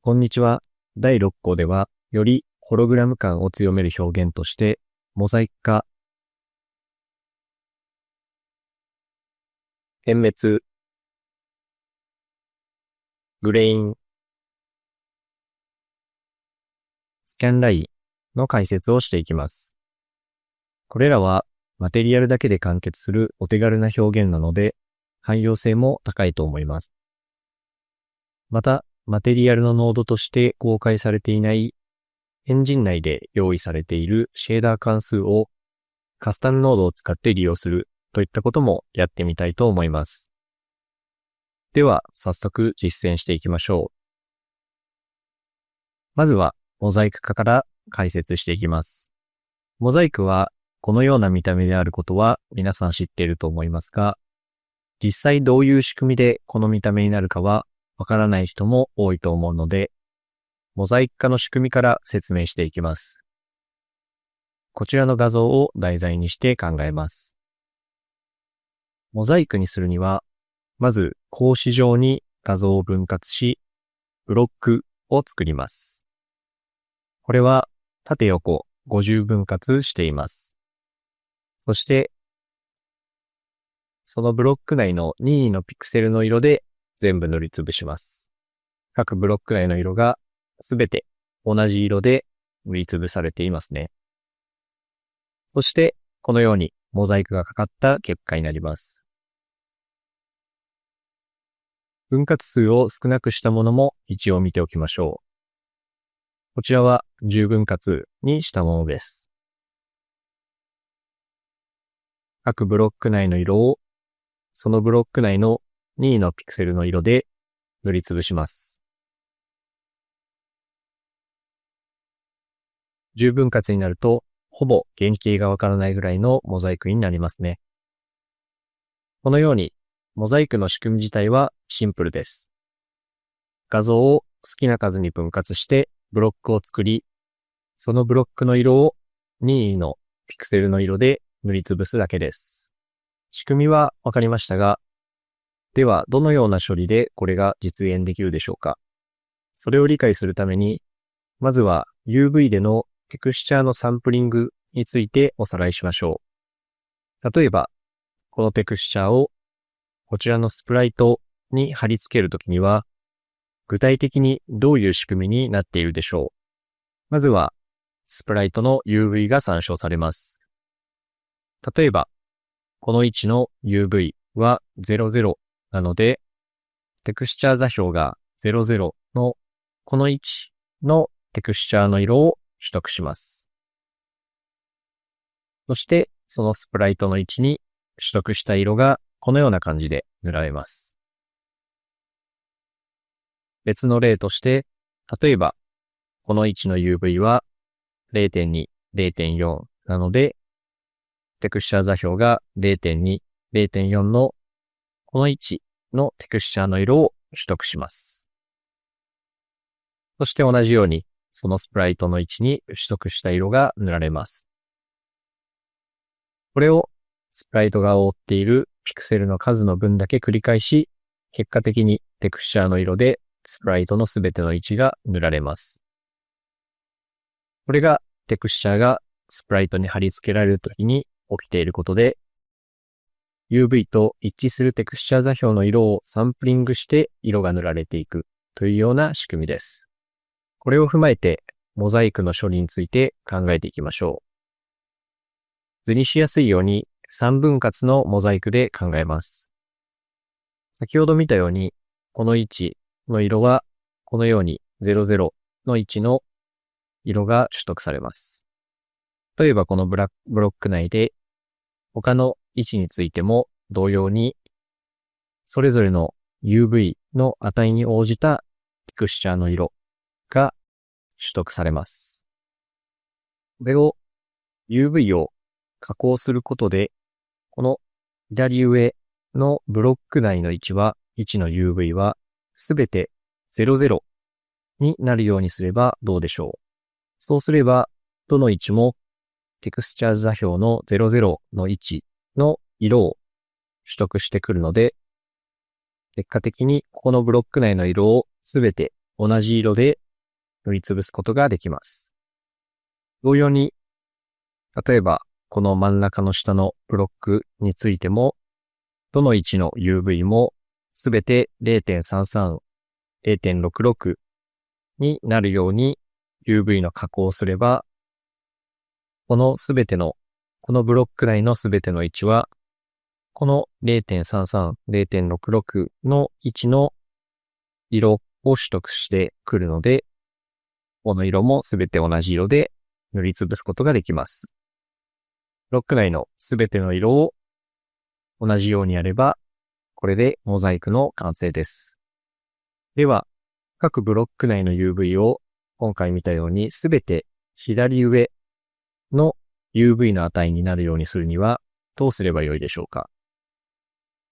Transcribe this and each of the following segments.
こんにちは。第6項では、よりホログラム感を強める表現として、モザイク化、点滅、グレイン、スキャンラインの解説をしていきます。これらはマテリアルだけで完結するお手軽な表現なので、汎用性も高いと思います。また、マテリアルのノードとして公開されていないエンジン内で用意されているシェーダー関数をカスタムノードを使って利用するといったこともやってみたいと思います。では、早速実践していきましょう。まずは、モザイク化から解説していきます。モザイクはこのような見た目であることは皆さん知っていると思いますが、実際どういう仕組みでこの見た目になるかはわからない人も多いと思うので、モザイク化の仕組みから説明していきます。こちらの画像を題材にして考えます。モザイクにするには、まず格子状に画像を分割し、ブロックを作ります。これは縦横50分割しています。そして、そのブロック内の任意のピクセルの色で全部塗りつぶします。各ブロック内の色がすべて同じ色で塗りつぶされていますね。そして、このようにモザイクがかかった結果になります。分割数を少なくしたものも一応見ておきましょう。こちらは10分割にしたものです。各ブロック内の色をそのブロック内の任意のピクセルの色で塗りつぶします。10分割になるとほぼ原型がわからないぐらいのモザイクになりますね。このようにモザイクの仕組み自体はシンプルです。画像を好きな数に分割してブロックを作り、そのブロックの色を任意のピクセルの色で塗りつぶすだけです。仕組みはわかりましたが、ではどのような処理でこれが実現できるでしょうか。それを理解するために、まずは UV でのテクスチャーのサンプリングについておさらいしましょう。例えば、このテクスチャーをこちらのスプライトに貼り付けるときには、具体的にどういう仕組みになっているでしょう。まずは、スプライトの UV が参照されます。例えば、この位置の UV は00なので、テクスチャー座標が00のこの位置のテクスチャーの色を取得します。そして、そのスプライトの位置に取得した色がこのような感じで塗られます。別の例として、例えば、この位置の UV は 0.2、0.4 なので、テクスチャー座標が 0.2、0.4 のこの位置のテクスチャーの色を取得します。そして同じように、そのスプライトの位置に取得した色が塗られます。これをスプライトが覆っているピクセルの数の分だけ繰り返し、結果的にテクスチャーの色でスプライトのすべての位置が塗られます。これがテクスチャーがスプライトに貼り付けられるときに起きていることで、UV と一致するテクスチャー座標の色をサンプリングして色が塗られていくというような仕組みです。これを踏まえてモザイクの処理について考えていきましょう。図にしやすいように3分割のモザイクで考えます。先ほど見たように、この位置の色はこのように00の位置の色が取得されます。例えばこのブロック内で他の位置についても同様にそれぞれの UV の値に応じたテクスチャーの色が取得されます。これを UV を加工することで、この左上のブロック内の位置の UV はすべて00になるようにすればどうでしょう。そうすれば、どの位置もテクスチャー座標の00の位置の色を取得してくるので、結果的にここのブロック内の色をすべて同じ色で塗りつぶすことができます。同様に、例えばこの真ん中の下のブロックについても、どの位置の UV もすべて 0.33、0.66 になるように UV の加工をすれば、このブロック内のすべての位置は、この 0.33、0.66 の位置の色を取得してくるので、この色もすべて同じ色で塗りつぶすことができます。ブロック内のすべての色を同じようにやれば、これでモザイクの完成です。では、各ブロック内の UV を今回見たようにすべて左上の UV の値になるようにするにはどうすればよいでしょうか。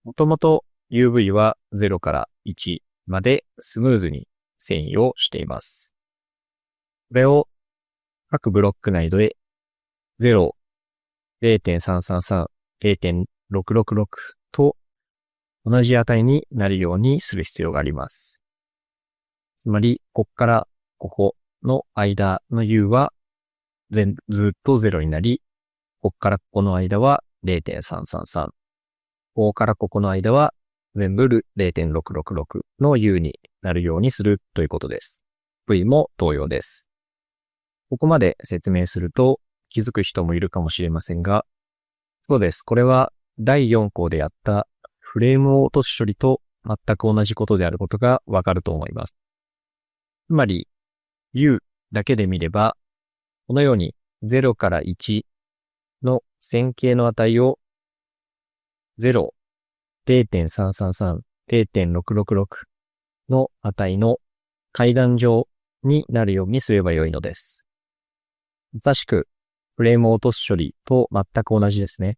もともと UV は0から1までスムーズに遷移をしています。これを各ブロック内で0、0.333、0.666 と同じ値になるようにする必要があります。つまり、ここからここの間の U はずっと0になり、ここからここの間は 0.333。ここからここの間は全部 0.666 の U になるようにするということです。V も同様です。ここまで説明すると気づく人もいるかもしれませんが、そうです。これは第4項でやったフレームを落とす処理と全く同じことであることがわかると思います。つまり、U だけで見れば、このように0から1の線形の値を0、0.333、0.666 の値の階段状になるようにすればよいのです。まさしく、フレームを落とす処理と全く同じですね。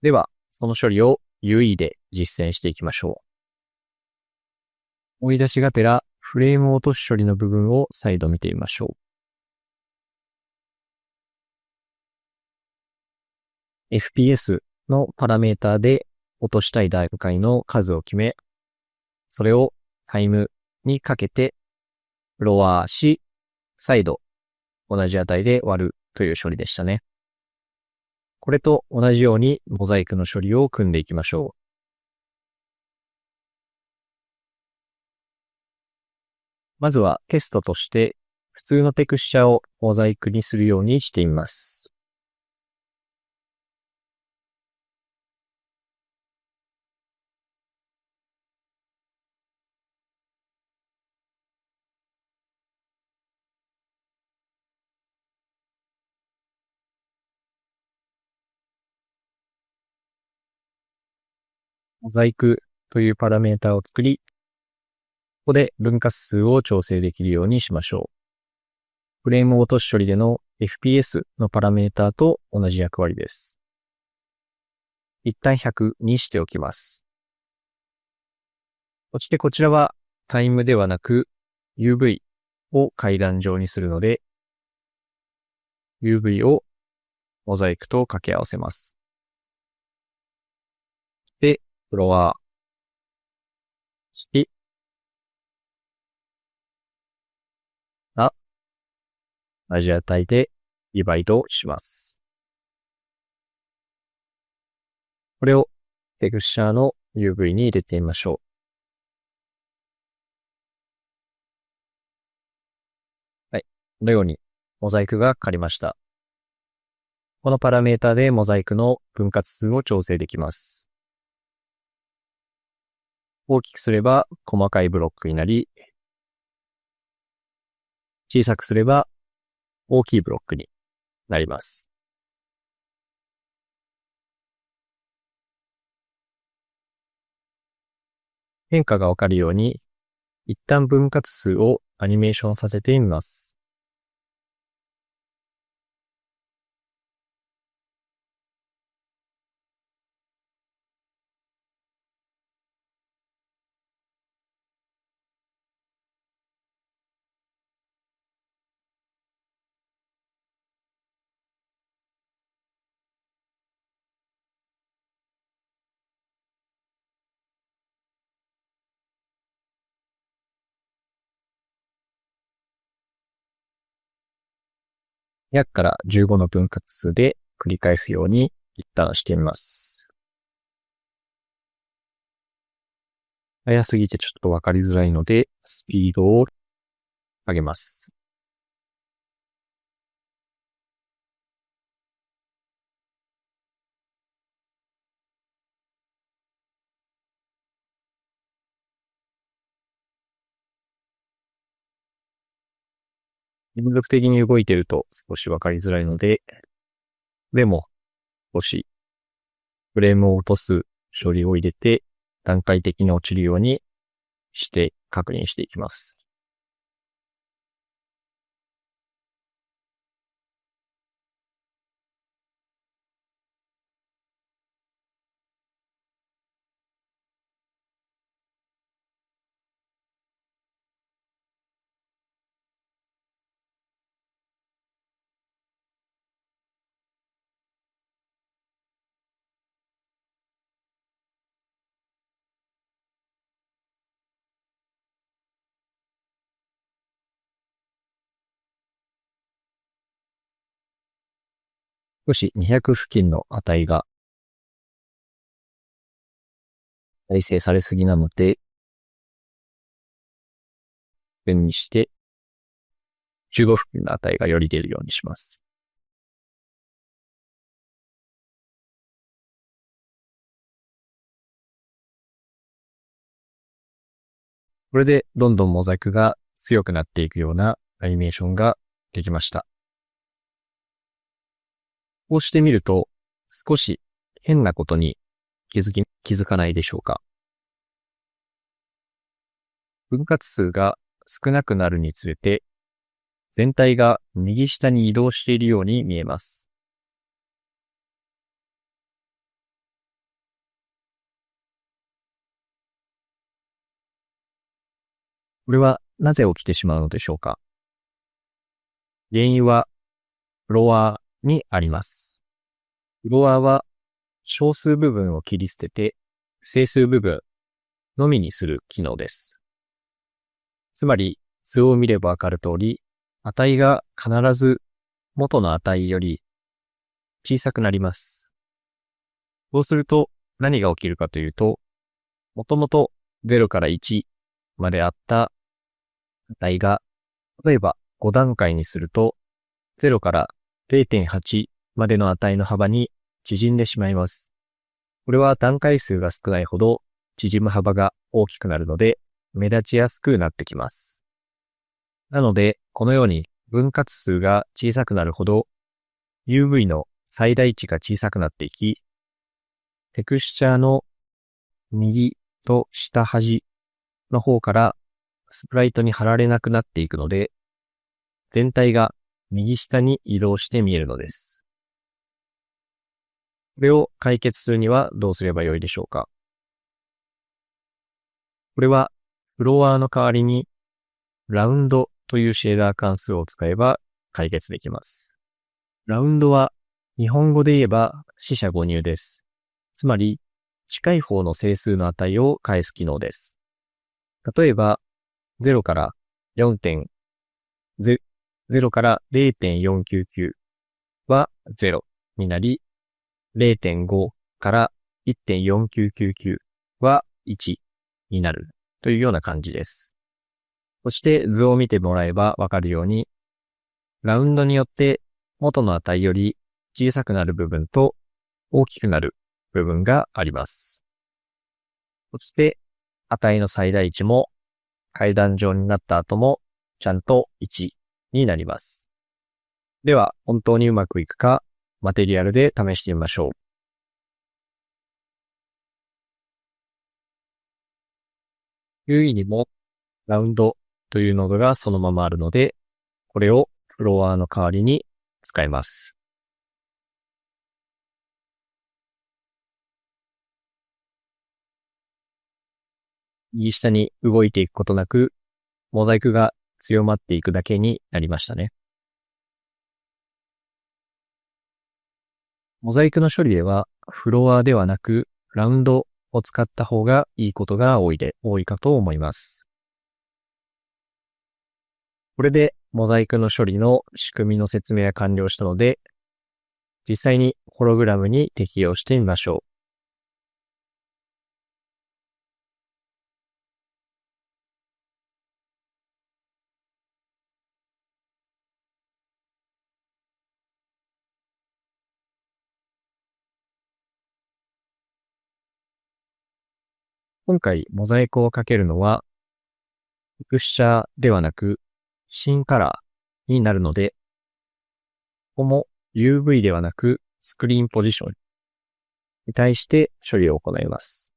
では、その処理を UE で実践していきましょう。追い出しがてら、フレームを落とす処理の部分を再度見てみましょう。FPS のパラメータで落としたい段階の数を決め、それをタイムにかけて、フロアし、再度同じ値で割るという処理でしたね。これと同じようにモザイクの処理を組んでいきましょう。まずはテストとして普通のテクスチャをモザイクにするようにしてみます。モザイクというパラメータを作り、ここで分割数を調整できるようにしましょう。フレーム落とし処理での FPS のパラメータと同じ役割です。一旦100にしておきます。そしてこちらはタイムではなく UV を階段状にするので UV をモザイクと掛け合わせます。で、フロアし、同じ値でディバイドします。これをテクスチャーの UV に入れてみましょう。はい。このようにモザイクがかかりました。このパラメータでモザイクの分割数を調整できます。大きくすれば細かいブロックになり、小さくすれば大きいブロックになります。変化がわかるように、一旦分割数をアニメーションさせてみます。100から15の分割数で繰り返すように一旦してみます。早すぎてちょっとわかりづらいので、スピードを上げます。連続的に動いてると少しわかりづらいので、でも少しフレームを落とす処理を入れて段階的に落ちるようにして確認していきます。少し200付近の値が再生されすぎなので、分にして15付近の値がより出るようにします。これでどんどんモザイクが強くなっていくようなアニメーションができました。こうしてみると少し変なことに気づかないでしょうか。分割数が少なくなるにつれて全体が右下に移動しているように見えます。これはなぜ起きてしまうのでしょうか。原因はフロアにあります。フロアは小数部分を切り捨てて整数部分のみにする機能です。つまり図を見ればわかる通り、値が必ず元の値より小さくなります。そうすると何が起きるかというと、もともと0から1まであった値が、例えば5段階にすると、0から 0.8 までの値の幅に縮んでしまいます。これは段階数が少ないほど縮む幅が大きくなるので、目立ちやすくなってきます。なので、このように分割数が小さくなるほど、UV の最大値が小さくなっていき、テクスチャーの右と下端の方からスプライトに貼られなくなっていくので、全体が右下に移動して見えるのです。これを解決するにはどうすればよいでしょうか。これはフロアの代わりにラウンドというシェーダー関数を使えば解決できます。ラウンドは日本語で言えば四捨五入です。つまり近い方の整数の値を返す機能です。例えば0から0から 0.499 は0になり、0.5 から1.4999 は1になるというような感じです。そして図を見てもらえばわかるように、ラウンドによって元の値より小さくなる部分と大きくなる部分があります。そして値の最大値も階段状になった後もちゃんと1になります。では本当にうまくいくかマテリアルで試してみましょう。UI にもラウンドというノードがそのままあるので、これをフロアの代わりに使えます。右下に動いていくことなく、モザイクが強まっていくだけになりましたね。モザイクの処理では、フロアではなく、ラウンドを使った方がいいことが多いかと思います。これでモザイクの処理の仕組みの説明は完了したので、実際にホログラムに適用してみましょう。今回モザイクをかけるのは、テクスチャーではなく、シンカラーになるので、ここも UV ではなくスクリーンポジションに対して処理を行います。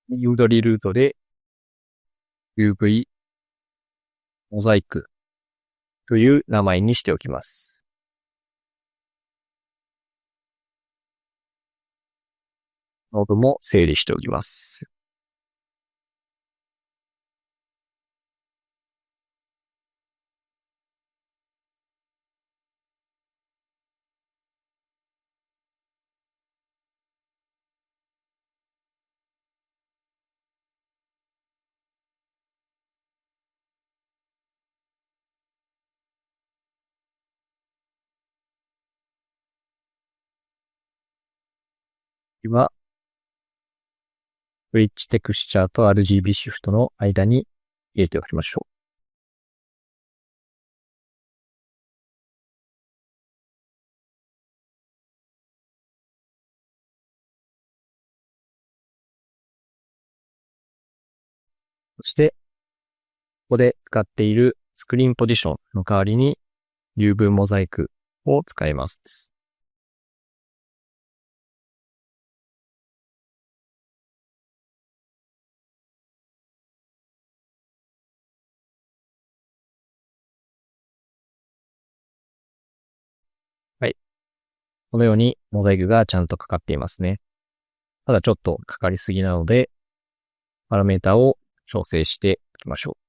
ユードリルートで UV モザイクという名前にしておきます。ノードも整理しておきます。次は、ブリッジテクスチャーと RGB シフトの間に入れておきましょう。そして、ここで使っているスクリーンポジションの代わりに UV モザイクを使います。はい。このようにモザイクがちゃんとかかっていますね。ただちょっとかかりすぎなので、パラメータを調整していきましょう。